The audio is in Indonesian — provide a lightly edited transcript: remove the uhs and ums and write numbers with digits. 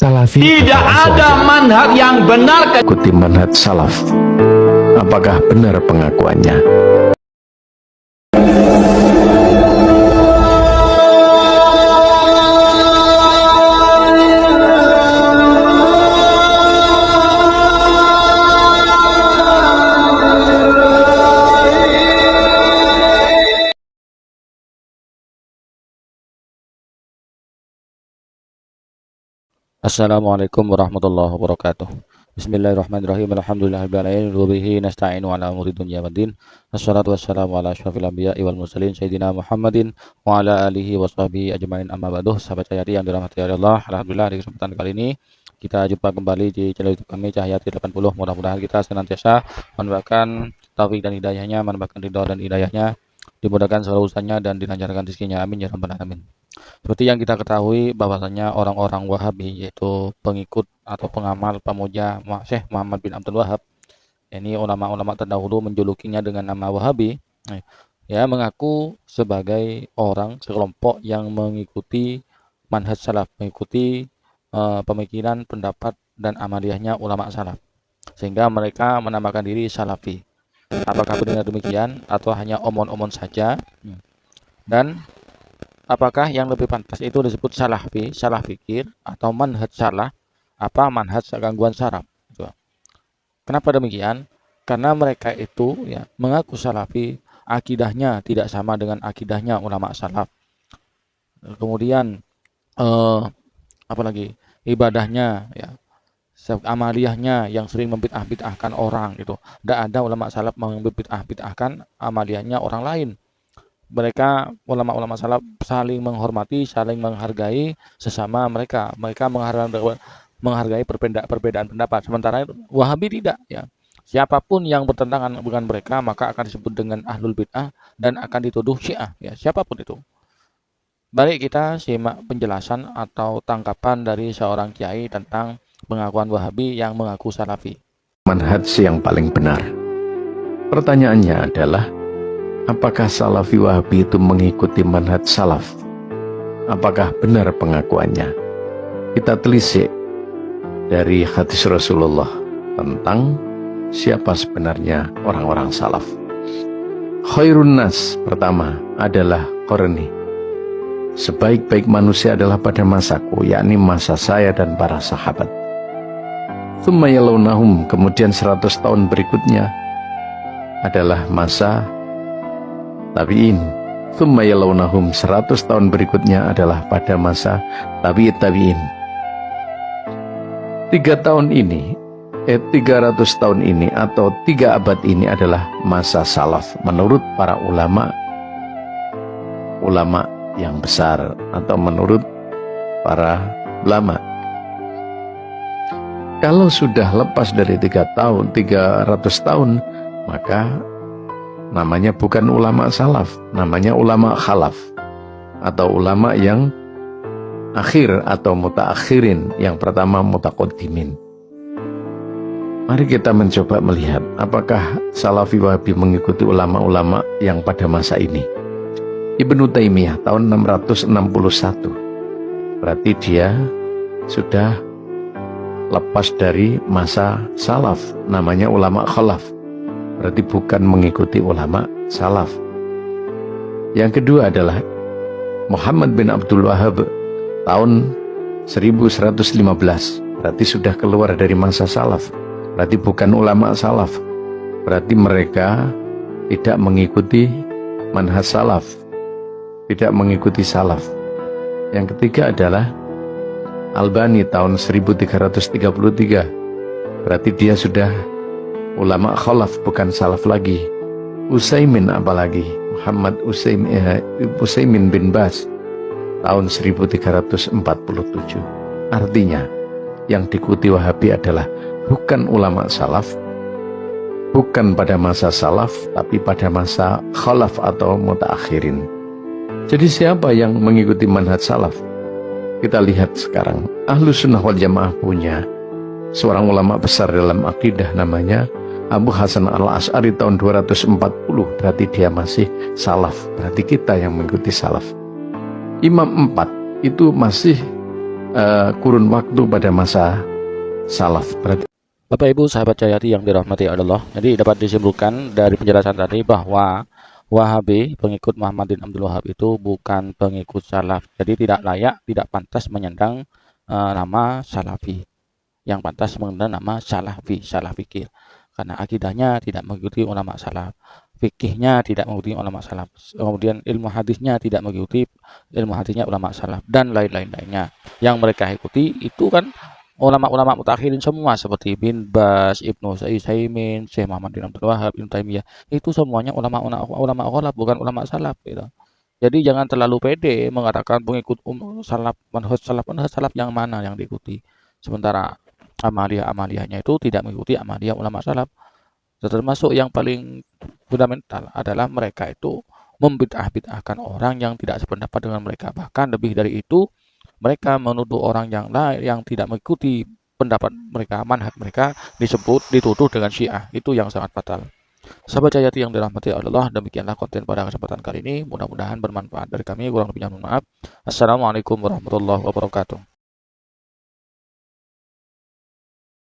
Salafi Tidak ada manhaj yang benar. ikuti manhaj salaf. Apakah benar pengakuannya? Assalamualaikum warahmatullahi wabarakatuh. Bismillahirrahmanirrahim. Alhamdulillahirabbil alamin wa bihi nasta'inu ala umuri dunya waddin. Wassalatu wassalamu ala asyrofil anbiya'i wal mursalin sayyidina Muhammadin wa ala alihi washabihi ajmain, amma ba'du. Sahabat Cahyati yang dirahmati Allah, alhamdulillah di kesempatan kali ini kita jumpa kembali di channel YouTube kami Cahyati 80. Mudah-mudahan kita senantiasa menambahkan taufik dan hidayahnya, menambahkan ridha dan hidayahnya, dimudahkan segala urusannya dan dilancarkan rezekinya, amin ya rabbal alamin. Seperti yang kita ketahui bahwasanya orang-orang Wahabi, yaitu pengikut atau pengamal pemuja Syekh Muhammad bin Abdul Wahab, ini ulama-ulama terdahulu menjulukinya dengan nama Wahabi, ya, mengaku sebagai orang sekelompok yang mengikuti manhaj salaf, mengikuti pemikiran, pendapat dan amaliyahnya ulama salaf, sehingga mereka menamakan diri salafi. Apakah benar demikian atau hanya omon-omon saja? Dan apakah yang lebih pantas itu disebut salafi, salah fikir, atau manhaj salah, apa manhaj gangguan saraf? Kenapa demikian? Karena mereka itu ya mengaku salafi, akidahnya tidak sama dengan akidahnya ulama salaf. Kemudian apalagi ibadahnya, ya, amaliyahnya yang sering membid'ah-bid'ahkan orang itu. Tidak ada ulama salaf membid'ah-bid'ahkan amaliyahnya orang lain. Mereka ulama-ulama salaf saling menghormati, saling menghargai sesama mereka. Mereka menghargai perbedaan pendapat. Sementara Wahabi tidak, ya. Siapapun yang bertentangan dengan mereka maka akan disebut dengan ahlul bid'ah dan akan dituduh Syiah, ya, siapapun itu. Baik, kita simak penjelasan atau tangkapan dari seorang kiai tentang pengakuan Wahabi yang mengaku salafi. Manhaj yang paling benar. Pertanyaannya adalah, apakah salafi Wahabi itu mengikuti manhaj salaf? Apakah benar pengakuannya? Kita telisik dari hadis Rasulullah tentang siapa sebenarnya orang-orang salaf. Khairun nas, pertama adalah qarni. Sebaik-baik manusia adalah pada masaku, yakni masa saya dan para sahabat. Tsumma yalunahum, kemudian 100 tahun berikutnya adalah masa tabi'in. Tsumma yalunahum, 100 tahun berikutnya adalah pada masa tabi'in. 300 tahun ini atau 3 abad ini adalah masa salaf menurut para ulama yang besar atau menurut para ulama. Kalau sudah lepas dari 300 tahun, maka namanya bukan ulama salaf, namanya ulama khalaf atau ulama yang akhir atau mutaakhirin, yang pertama mutaqaddimin. Mari kita mencoba melihat apakah salafi Wahabi mengikuti ulama-ulama yang pada masa ini. Ibnu Taimiyah tahun 661, berarti dia sudah lepas dari masa salaf, namanya ulama khalaf, berarti bukan mengikuti ulama salaf. Yang kedua adalah Muhammad bin Abdul Wahab tahun 1115, berarti sudah keluar dari masa salaf, berarti bukan ulama salaf, berarti mereka tidak mengikuti manhaj salaf, tidak mengikuti salaf. Yang ketiga adalah Albani tahun 1333, berarti dia sudah ulama khalaf, bukan salaf lagi. Utsaimin apalagi, Muhammad Utsaimin bin Baz tahun 1347. Artinya yang diikuti Wahabi adalah bukan ulama salaf, bukan pada masa salaf, tapi pada masa khalaf atau mutaakhirin. Jadi siapa yang mengikuti manhaj salaf? Kita lihat sekarang. Ahlus Sunnah wal Jamaah punya seorang ulama besar dalam akidah, namanya Abu Hasan al-Asy'ari tahun 240, berarti dia masih salaf, berarti kita yang mengikuti salaf. Imam 4 itu masih kurun waktu pada masa salaf. Berarti Bapak Ibu sahabat Jayati yang dirahmati Allah, jadi dapat disimpulkan dari penjelasan tadi bahwa Wahabi, pengikut Muhammad bin Abdul Wahab itu bukan pengikut salaf. Jadi tidak layak, tidak pantas menyandang nama salafi. Yang pantas mengenal nama salafi, salah fikir. Karena akidahnya tidak mengikuti ulama salaf. Fikihnya tidak mengikuti ulama salaf. Kemudian ilmu hadisnya tidak mengikuti ilmu hadisnya ulama salaf. Dan lain-lainnya. Yang mereka ikuti itu kan ulama-ulama mutakhirin semua seperti Bin Bas, Ibnu Utsaimin, Syekh Muhammad bin Abdul Wahab, Ibnu Taimiyah. Itu semuanya ulama khalaf, bukan ulama salaf gitu. Jadi jangan terlalu pede mengatakan pengikut salaf, manhaj salaf yang mana yang diikuti. Sementara amaliyah-amaliyahnya itu tidak mengikuti amaliyah ulama salaf. Termasuk yang paling fundamental adalah mereka itu membid'ah-bid'ahkan orang yang tidak sependapat dengan mereka. Bahkan lebih dari itu, mereka menuduh orang yang lain yang tidak mengikuti pendapat mereka, manhaj mereka, dituduh dengan Syiah. Itu yang sangat fatal. Sahabat Jayati yang dirahmati Allah, demikianlah konten pada kesempatan kali ini. Mudah-mudahan bermanfaat. Dari kami kurang lebihnya mohon maaf. Assalamualaikum warahmatullahi wabarakatuh.